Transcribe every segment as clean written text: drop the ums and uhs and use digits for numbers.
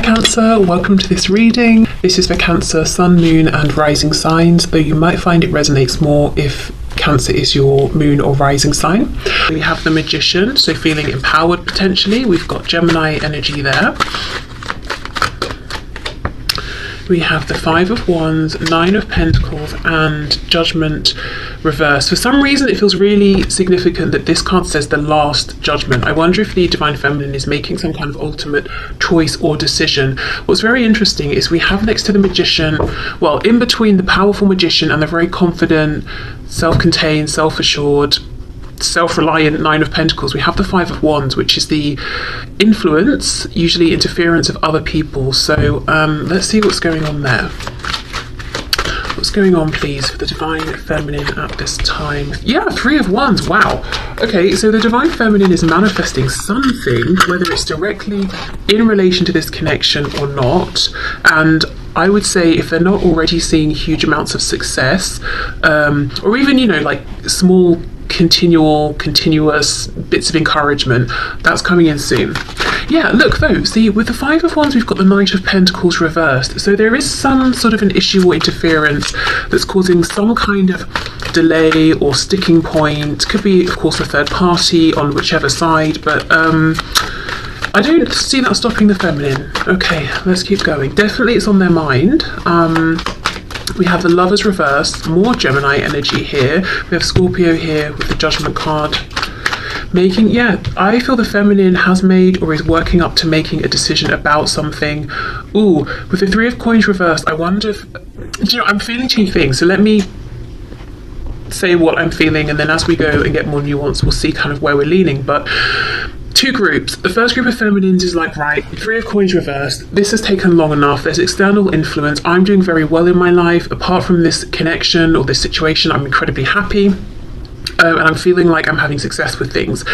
Cancer, welcome to this reading. This is for Cancer, Sun, Moon and Rising signs, though you might find it resonates more if Cancer is your moon or rising sign. We have the Magician, so feeling empowered potentially. We've got Gemini energy there. We have the Five of Wands, Nine of Pentacles and Judgment reversed. For some reason it feels really significant that this card says the Last Judgment. I wonder if the Divine Feminine is making some kind of ultimate choice or decision. What's very interesting is we have next to the Magician, well, in between the powerful Magician and the very confident, self-contained, self-assured, self-reliant Nine of Pentacles, we have the Five of Wands, which is the influence, usually interference of other people. So let's see what's going on there. What's going on, please, for the Divine Feminine at this time? Yeah, Three of Wands. Wow. Okay, so the Divine Feminine is manifesting something, whether it's directly in relation to this connection or not. And I would say if they're not already seeing huge amounts of success, or even, you know, like small continuous bits of encouragement, that's coming in soon. Yeah, look though, see, with the Five of Wands we've got the Knight of Pentacles reversed, so there is some sort of an issue or interference that's causing some kind of delay or sticking point. Could be, of course, a third party on whichever side, but I don't see that stopping the feminine. Okay, let's keep going. Definitely it's on their mind. We have the Lovers reversed, more Gemini energy here. We have Scorpio here with the Judgment card. I feel the feminine has made or is working up to making a decision about something. Ooh, with the Three of Coins reversed, I wonder if, you know, I'm feeling two things. So let me say what I'm feeling, and then as we go and get more nuance, we'll see kind of where we're leaning. But two groups. The first group of feminines is like, right, Three of Coins reversed. This has taken long enough. There's external influence. I'm doing very well in my life. Apart from this connection or this situation, I'm incredibly happy. And I'm feeling like I'm having success with things.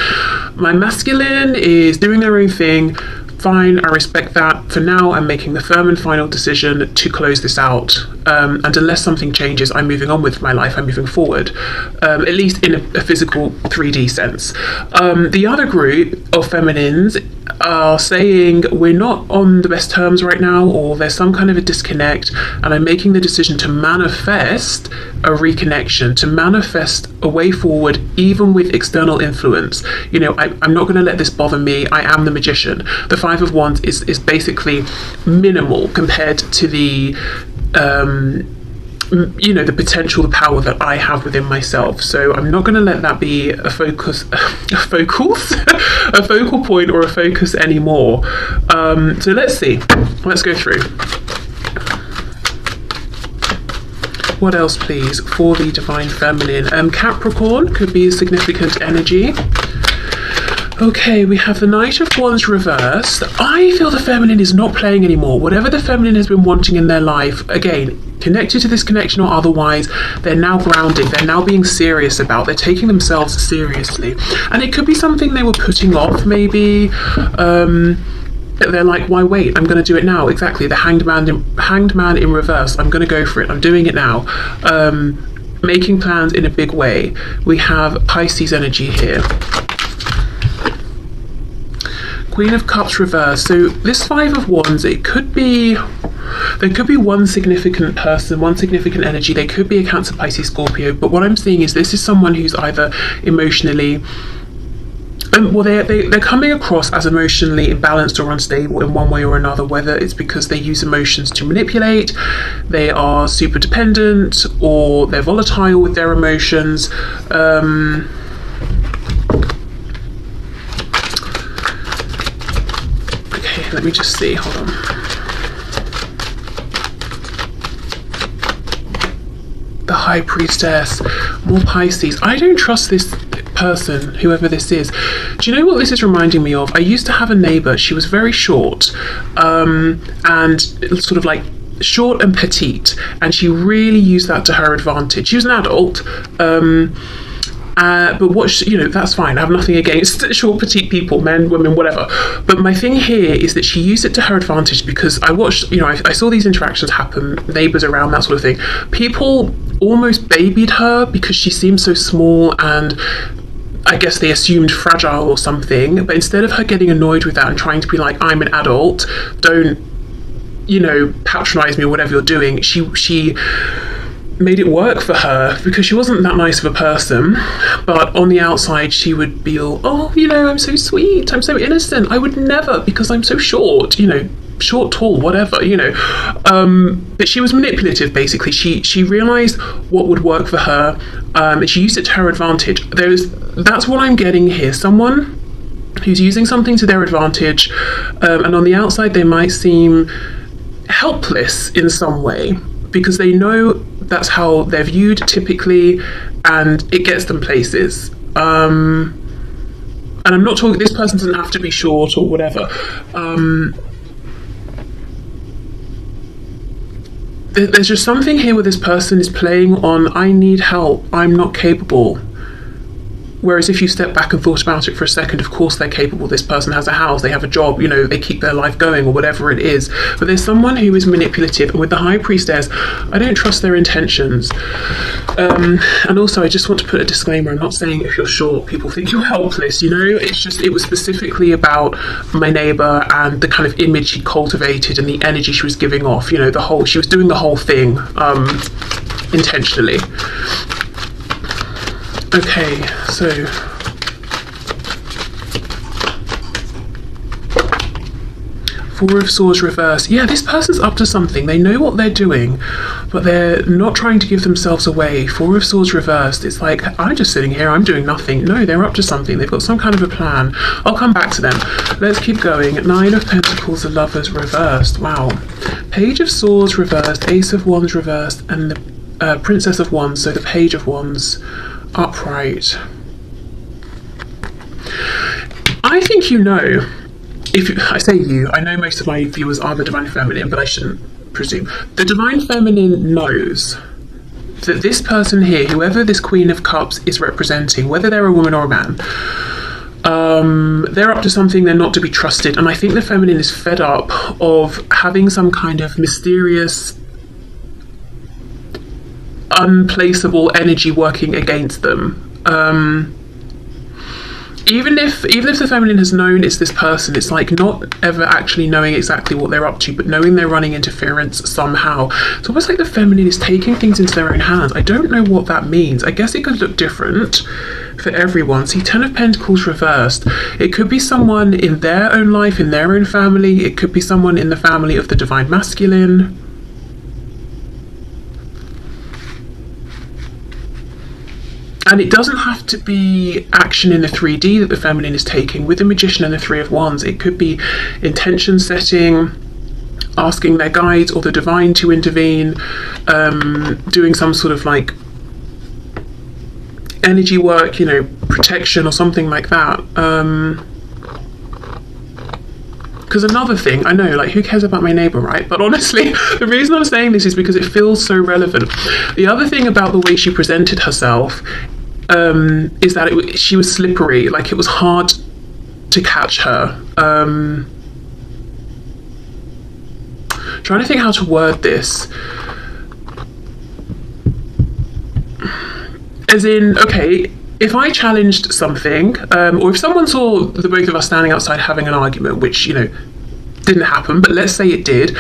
My masculine is doing their own thing. Fine, I respect that. For now, I'm making the firm and final decision to close this out. And unless something changes, I'm moving on with my life. I'm moving forward, at least in a physical 3D sense. The other group of feminines are saying we're not on the best terms right now, or there's some kind of a disconnect, and I'm making the decision to manifest a reconnection, to manifest a way forward, even with external influence. You know, I'm not going to let this bother me. I am the Magician. The Five of Wands is basically minimal compared to the you know, the potential, the power that I have within myself. So I'm not going to let that be a focus, a focal point or a focus anymore. So let's see. Let's go through. What else, please, for the Divine Feminine? Capricorn could be a significant energy. Okay, we have the Knight of Wands reversed. I feel the feminine is not playing anymore. Whatever the feminine has been wanting in their life, again, connected to this connection or otherwise, they're now grounding. They're now being serious about. They're taking themselves seriously. And it could be something they were putting off, maybe. They're like, why wait? I'm going to do it now. Exactly. The Hanged Man in reverse. I'm going to go for it. I'm doing it now. Making plans in a big way. We have Pisces energy here. Queen of Cups reversed. So this Five of Wands, there could be one significant person, one significant energy. They could be a Cancer, Pisces, Scorpio. But what I'm seeing is this is someone who's either emotionally, they're coming across as emotionally imbalanced or unstable in one way or another, whether it's because they use emotions to manipulate, they are super dependent, or they're volatile with their emotions. Let me just see, hold on. The High Priestess, more Pisces. I don't trust this person, whoever this is. Do you know what this is reminding me of? I used to have a neighbour. She was very short, and sort of like short and petite, and she really used that to her advantage. She was an adult, but what, you know, that's fine. I have nothing against short, petite people, men, women, whatever. But my thing here is that she used it to her advantage, because I watched, you know, I saw these interactions happen, neighbours around, that sort of thing. People almost babied her because she seemed so small, and I guess they assumed fragile or something. But instead of her getting annoyed with that and trying to be like, I'm an adult, don't patronize me or whatever you're doing. She made it work for her because she wasn't that nice of a person, but on the outside she would be all, I'm so sweet, I'm so innocent, I would never, because I'm so short, short, tall, whatever, but she was manipulative. Basically, she realized what would work for her, and she used it to her advantage. That's what I'm getting here. Someone who's using something to their advantage, and on the outside they might seem helpless in some way because they know that's how they're viewed typically, and it gets them places. And I'm not talking, this person doesn't have to be short or whatever. There's just something here where this person is playing on, I need help, I'm not capable. Whereas if you step back and thought about it for a second, of course they're capable. This person has a house, they have a job, they keep their life going or whatever it is. But there's someone who is manipulative, and with the High Priestess, I don't trust their intentions. And also, I just want to put a disclaimer. I'm not saying if you're short, people think you're helpless, It's just, it was specifically about my neighbour and the kind of image she cultivated and the energy she was giving off, she was doing the whole thing intentionally. Okay, so Four of Swords reversed. Yeah, this person's up to something. They know what they're doing, but they're not trying to give themselves away. Four of Swords reversed. It's like, I'm just sitting here, I'm doing nothing. No, they're up to something. They've got some kind of a plan. I'll come back to them. Let's keep going. Nine of Pentacles, the Lovers reversed. Wow. Page of Swords reversed, Ace of Wands reversed, and the Princess of Wands, so the Page of Wands upright. I think if I say I know most of my viewers are the Divine Feminine, but I shouldn't presume. The Divine Feminine knows that this person here, whoever this Queen of Cups is representing, whether they're a woman or a man, they're up to something, they're not to be trusted. And I think the Feminine is fed up of having some kind of mysterious, unplaceable energy working against them. Even if the Feminine has known it's this person, it's like not ever actually knowing exactly what they're up to, but knowing they're running interference somehow. It's almost like the Feminine is taking things into their own hands. I don't know what that means. I guess it could look different for everyone. See, Ten of Pentacles reversed. It could be someone in their own life, in their own family. It could be someone in the family of the Divine Masculine. And it doesn't have to be action in the 3D that the Feminine is taking. With the Magician and the Three of Wands, it could be intention setting, asking their guides or the Divine to intervene, doing some sort of like energy work, protection or something like that. Because another thing, I know, like, who cares about my neighbour, right? But honestly, the reason I'm saying this is because it feels so relevant. The other thing about the way she presented herself is that she was slippery. Like, it was hard to catch her. Trying to think how to word this. As in, okay, if I challenged something, or if someone saw the both of us standing outside having an argument, which, didn't happen, but let's say it did,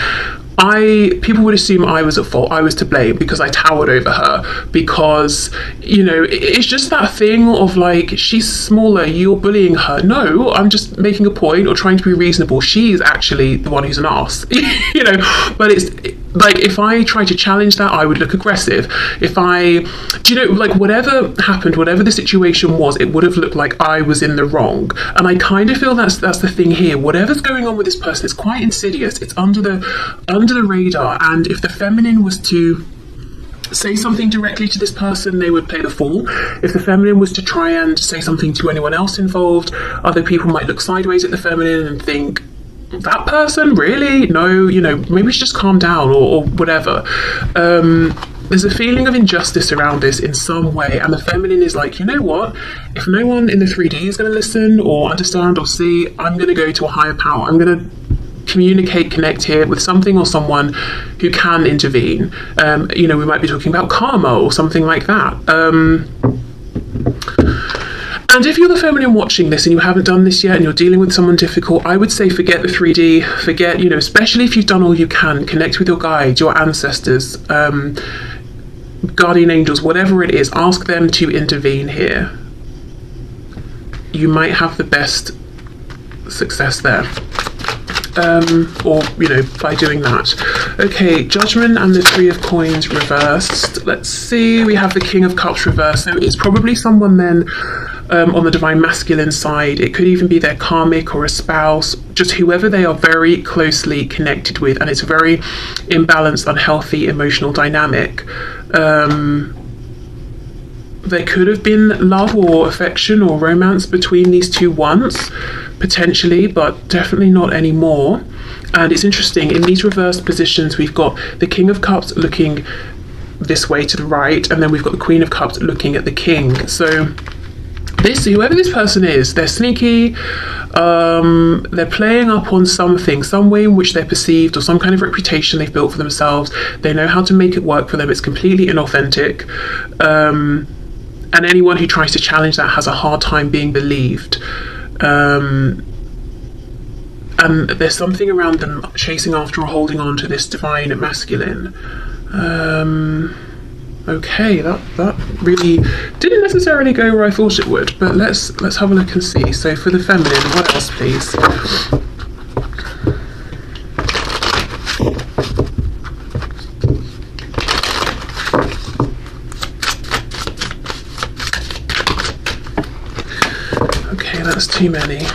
people would assume I was at fault, I was to blame because I towered over her, because, it's just that thing of like, she's smaller, you're bullying her. No, I'm just making a point or trying to be reasonable. She's actually the one who's an arse, but it's like, if I try to challenge that, I would look aggressive. If whatever happened, whatever the situation was, it would have looked like I was in the wrong. And I kind of feel that's the thing here. Whatever's going on with this person is quite insidious. It's under the radar. And if the Feminine was to say something directly to this person, they would play the fool. If the Feminine was to try and say something to anyone else involved, other people might look sideways at the Feminine and think, that person, really? No, maybe we should just calm down or whatever. There's a feeling of injustice around this in some way, and the Feminine is like, you know what? If no one in the 3D is going to listen or understand or see, I'm going to go to a higher power. I'm going to connect here with something or someone who can intervene. We might be talking about karma or something like that. And if you're the feminine watching this and you haven't done this yet and you're dealing with someone difficult, I would say forget the 3D, forget, especially if you've done all you can, connect with your guides, your ancestors, guardian angels, whatever it is, ask them to intervene here. You might have the best success there. Or by doing that. Okay, Judgment and the Three of Coins reversed. Let's see, we have the King of Cups reversed. So it's probably someone then on the divine masculine side. It could even be their karmic or a spouse, just whoever they are very closely connected with, and it's a very imbalanced, unhealthy emotional dynamic. There could have been love or affection or romance between these two once, potentially, but definitely not anymore. And it's interesting, in these reversed positions, we've got the King of Cups looking this way to the right, and then we've got the Queen of Cups looking at the King. So whoever this person is, they're sneaky, they're playing up on something, some way in which they're perceived, or some kind of reputation they've built for themselves. They know how to make it work for them. It's completely inauthentic. And anyone who tries to challenge that has a hard time being believed. And there's something around them chasing after or holding on to this divine masculine. Okay, that really didn't necessarily go where I thought it would, but let's have a look and see. So for the feminine, what else, please? That's too many.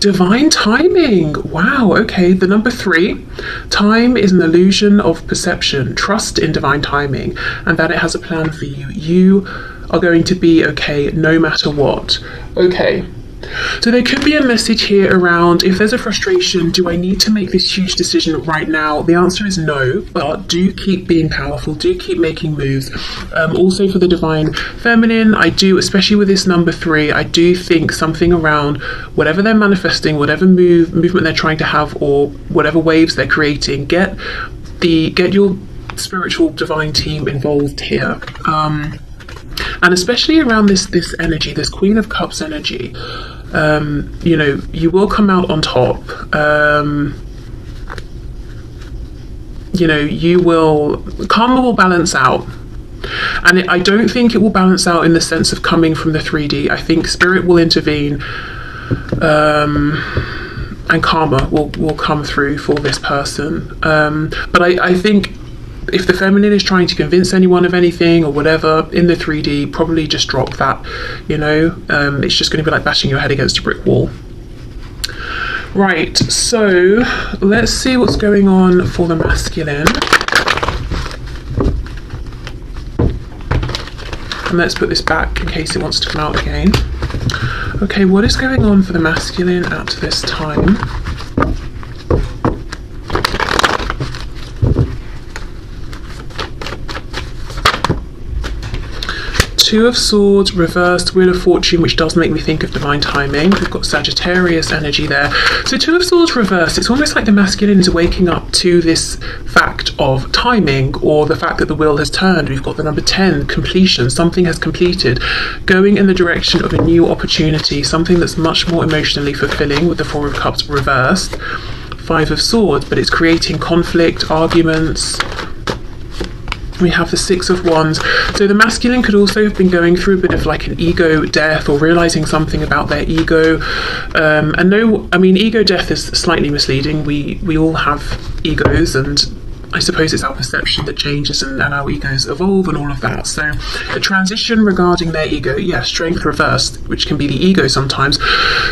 Divine timing. Wow, okay. The number 3. Time is an illusion of perception. Trust in divine timing and that it has a plan for you. You are going to be okay no matter what. Okay. So there could be a message here around, if there's a frustration, do I need to make this huge decision right now? The answer is no, but do keep being powerful, do keep making moves. Also for the divine feminine, I do, especially with this number 3, I do think something around whatever they're manifesting, whatever movement they're trying to have, or whatever waves they're creating, get your spiritual divine team involved here. And especially around this energy, this Queen of Cups energy, you will come out on top. Karma will balance out. And I don't think it will balance out in the sense of coming from the 3D. I think spirit will intervene, and karma will come through for this person. But I think if the feminine is trying to convince anyone of anything or whatever in the 3D, probably just drop that. It's just going to be like bashing your head against a brick wall. Right, so let's see what's going on for the masculine. And let's put this back in case it wants to come out again. Okay, what is going on for the masculine at this time? Two of Swords reversed, Wheel of Fortune, which does make me think of divine timing. We've got Sagittarius energy there. So Two of Swords reversed, it's almost like the masculine is waking up to this fact of timing, or the fact that the wheel has turned. We've got the number 10, completion, something has completed, going in the direction of a new opportunity, something that's much more emotionally fulfilling, with the Four of Cups reversed. Five of Swords, but it's creating conflict, arguments. We have the Six of Wands. So the masculine could also have been going through a bit of like an ego death, or realizing something about their ego. Ego death is slightly misleading. We all have egos, and I suppose it's our perception that changes and our egos evolve and all of that. So a transition regarding their ego, strength reversed, which can be the ego sometimes.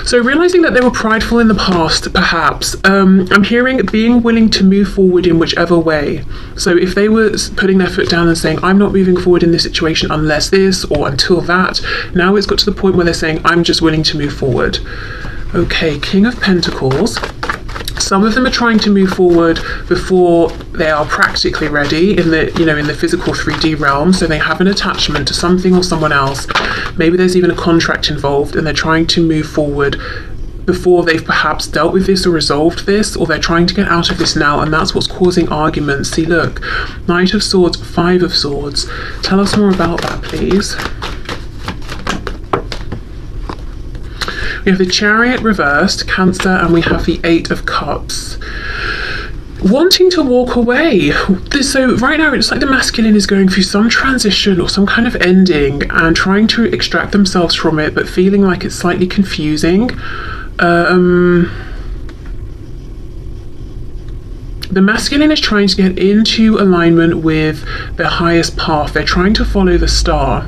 So realizing that they were prideful in the past, perhaps. I'm hearing being willing to move forward in whichever way. So if they were putting their foot down and saying, I'm not moving forward in this situation unless this or until that, now it's got to the point where they're saying, I'm just willing to move forward. Okay, King of Pentacles. Some of them are trying to move forward before they are practically ready in the physical 3D realm. So they have an attachment to something or someone else. Maybe there's even a contract involved, and they're trying to move forward before they've perhaps dealt with this or resolved this, or they're trying to get out of this now, and that's what's causing arguments. See, look, Knight of Swords, Five of Swords. Tell us more about that, please. We have the Chariot reversed, Cancer, and we have the Eight of Cups. Wanting to walk away. So right now it's like the masculine is going through some transition or some kind of ending and trying to extract themselves from it, but feeling like it's slightly confusing. The masculine is trying to get into alignment with their highest path. They're trying to follow the star.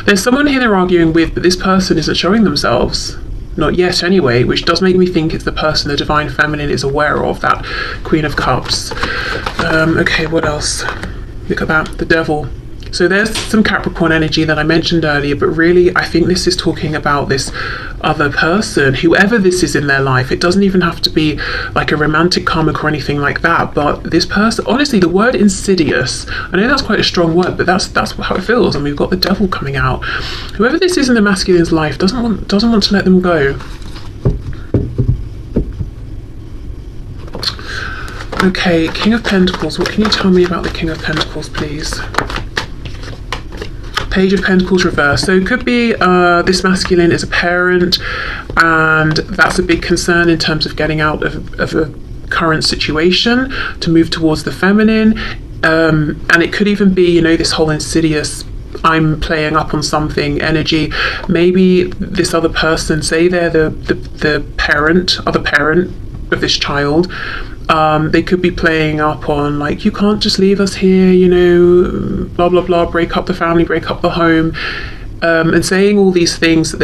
There's someone here they're arguing with, but this person isn't showing themselves. Not yet anyway, which does make me think it's the person the Divine Feminine is aware of, that Queen of Cups. Okay, what else? Look at that, the Devil. So there's some Capricorn energy that I mentioned earlier, but really I think this is talking about this other person, whoever this is in their life. It doesn't even have to be like a romantic karmic or anything like that, but this person, honestly, the word insidious, I know that's quite a strong word, but that's how it feels, and we've got the Devil coming out. Whoever this is in the masculine's life doesn't want to let them go. Okay, King of Pentacles. What can you tell me about the King of Pentacles, please? Page of Pentacles reversed. So it could be this masculine is a parent, and that's a big concern in terms of getting out of a current situation to move towards the feminine. And it could even be, you know, this whole insidious, I'm playing up on something energy. Maybe this other person, say they're the other parent of this child, they could be playing up on like, you can't just leave us here, you know, blah blah blah, break up the family, break up the home, and saying all these things that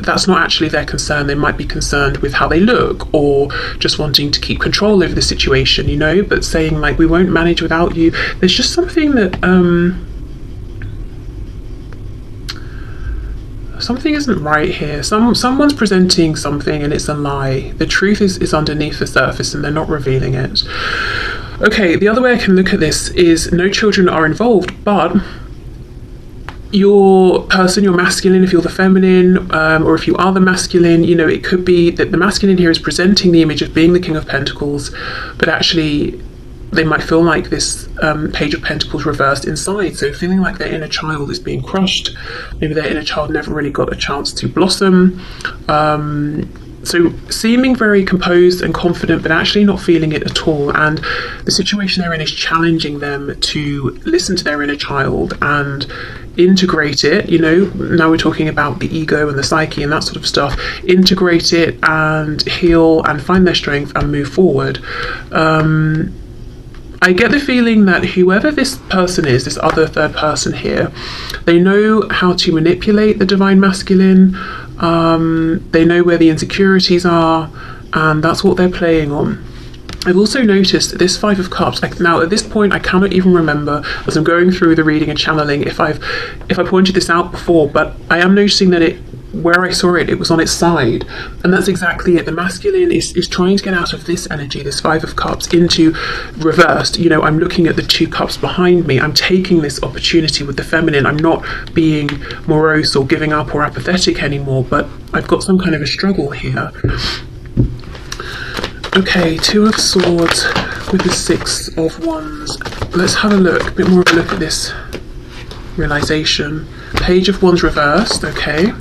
that's not actually their concern. They might be concerned with how they look, or just wanting to keep control over the situation, you know, but saying like, we won't manage without you. There's just something that something isn't right here. Someone's presenting something and it's a lie. The truth is underneath the surface and they're not revealing it. Okay, the other way I can look at this is no children are involved, but your person, your masculine, if you're the feminine, or if you are the masculine, you know, it could be that the masculine here is presenting the image of being the King of Pentacles, but actually they might feel like this Page of Pentacles reversed inside, so feeling like their inner child is being crushed. Maybe their inner child never really got a chance to blossom. So seeming very composed and confident, but actually not feeling it at all. And the situation they're in is challenging them to listen to their inner child and integrate it. You know, now we're talking about the ego and the psyche and that sort of stuff. Integrate it and heal and find their strength and move forward. I get the feeling that whoever this person is, this other third person here, they know how to manipulate the Divine Masculine. They know where the insecurities are, and that's what they're playing on. I've also noticed this Five of Cups. Now at this point I cannot even remember, as I'm going through the reading and channeling, if I pointed this out before, but I am noticing that where I saw it was on its side, and that's exactly it. The masculine is trying to get out of this energy, this Five of Cups, into reversed. You know, I'm looking at the two cups behind me. I'm taking this opportunity with the feminine. I'm not being morose or giving up or apathetic anymore, but I've got some kind of a struggle here. Okay, Two of Swords with the Six of Wands. Let's have a look, a bit more of a look at this realization. Page of Wands reversed, okay.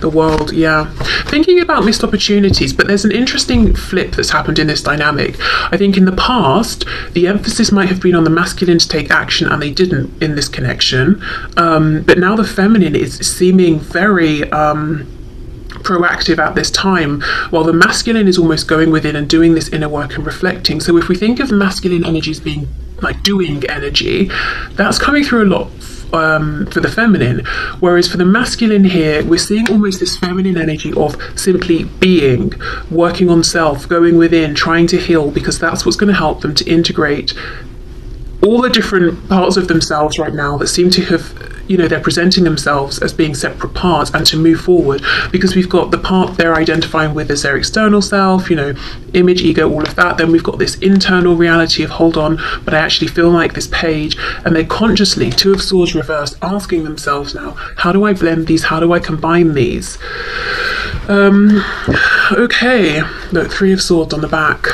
The World, yeah. Thinking about missed opportunities, but there's an interesting flip that's happened in this dynamic. I think in the past, the emphasis might have been on the masculine to take action, and they didn't in this connection. But now the feminine is seeming very proactive at this time, while the masculine is almost going within and doing this inner work and reflecting. So if we think of masculine energies being like doing energy, that's coming through a lot for the feminine, whereas for the masculine here we're seeing almost this feminine energy of simply being, working on self, going within, trying to heal, because that's what's going to help them to integrate all the different parts of themselves right now that seem to have they're presenting themselves as being separate parts and to move forward, because we've got the part they're identifying with as their external self, image, ego, all of that. Then we've got this internal reality of, hold on, but I actually feel like this page. And they're consciously, Two of Swords reversed, asking themselves now, how do I blend these? How do I combine these? Okay, look, Three of Swords on the back.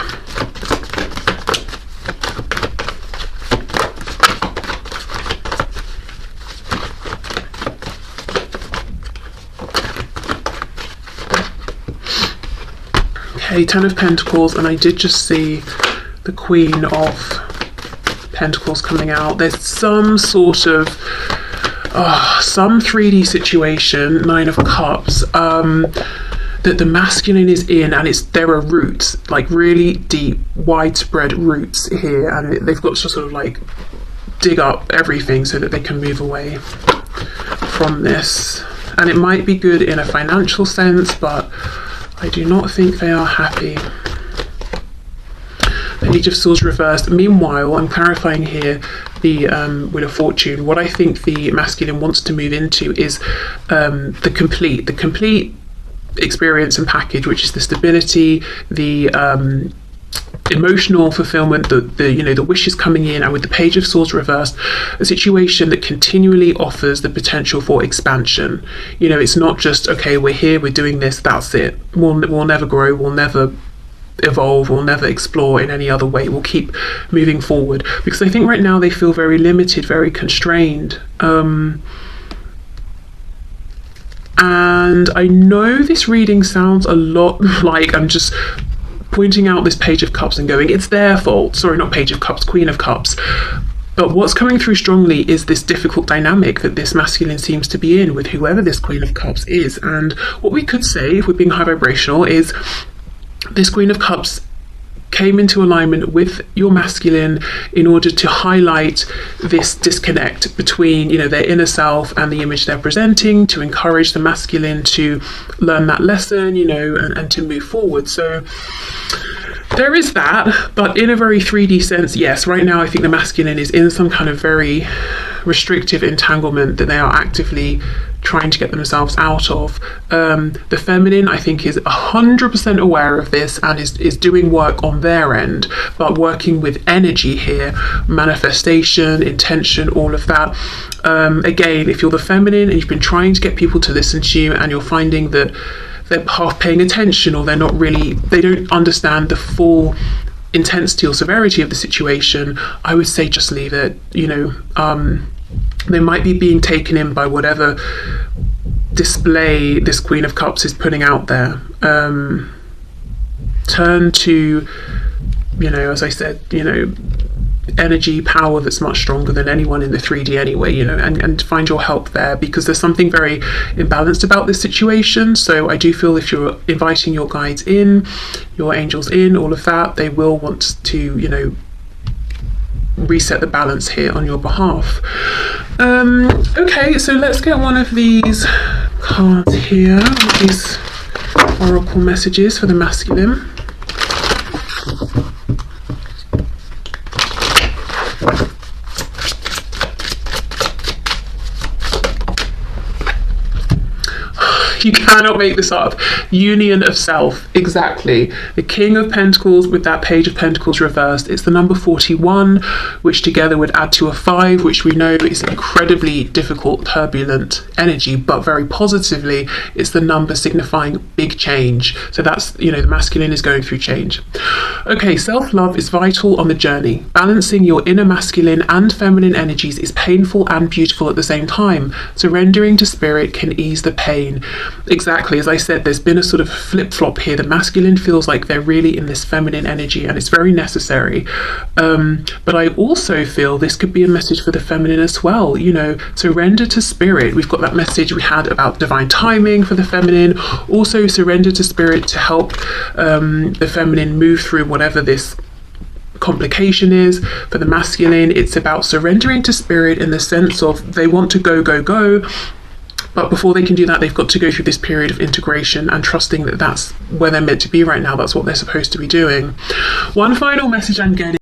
Okay, Ten of Pentacles, and I did just see the Queen of Pentacles coming out. There's some sort of some 3D situation, Nine of Cups, that the masculine is in, and there are roots, like really deep, widespread roots here, and they've got to sort of like dig up everything so that they can move away from this. And it might be good in a financial sense, but I do not think they are happy. Page of Swords reversed. Meanwhile, I'm clarifying here the Wheel of Fortune. What I think the masculine wants to move into is the complete experience and package, which is the stability, the emotional fulfillment, the wishes coming in, and with the Page of Swords reversed, a situation that continually offers the potential for expansion. It's not just, okay, we're here, we're doing this, that's it. We'll never grow, we'll never evolve, we'll never explore in any other way. We'll keep moving forward, because I think right now they feel very limited, very constrained. And I know this reading sounds a lot like I'm just pointing out this Page of Cups and going, it's their fault. Sorry, not Page of Cups, Queen of Cups. But what's coming through strongly is this difficult dynamic that this masculine seems to be in with whoever this Queen of Cups is. And what we could say, if we're being high vibrational, is this Queen of Cups came into alignment with your masculine in order to highlight this disconnect between, their inner self and the image they're presenting, to encourage the masculine to learn that lesson, and to move forward. So there is that, but in a very 3D sense, yes, right now I think the masculine is in some kind of very restrictive entanglement that they are actively trying to get themselves out of. The feminine, I think, is 100% aware of this and is doing work on their end, but working with energy here, manifestation, intention, all of that. Again, if you're the feminine and you've been trying to get people to listen to you and you're finding that they're half paying attention, or they don't understand the full intensity or severity of the situation, I would say just leave it. They might be being taken in by whatever display this Queen of Cups is putting out there. Turn to, as I said, energy, power that's much stronger than anyone in the 3D anyway, and find your help there, because there's something very imbalanced about this situation. So I do feel if you're inviting your guides in, your angels in, all of that, they will want to, reset the balance here on your behalf. Okay, so let's get one of these cards here, these oracle messages for the masculine. You cannot make this up. Union of self, exactly. The King of Pentacles with that Page of Pentacles reversed. It's the number 41, which together would add to a 5, which we know is incredibly difficult, turbulent energy, but very positively, it's the number signifying big change. So that's, the masculine is going through change. Okay, self-love is vital on the journey. Balancing your inner masculine and feminine energies is painful and beautiful at the same time. Surrendering to spirit can ease the pain. Exactly, as I said, there's been a sort of flip-flop here. The masculine feels like they're really in this feminine energy, and it's very necessary. But I also feel this could be a message for the feminine as well. Surrender to spirit. We've got that message we had about divine timing for the feminine. Also, surrender to spirit to help the feminine move through whatever this complication is. For the masculine, it's about surrendering to spirit in the sense of they want to go, go, go. But before they can do that, they've got to go through this period of integration and trusting that that's where they're meant to be right now. That's what they're supposed to be doing. One final message I'm getting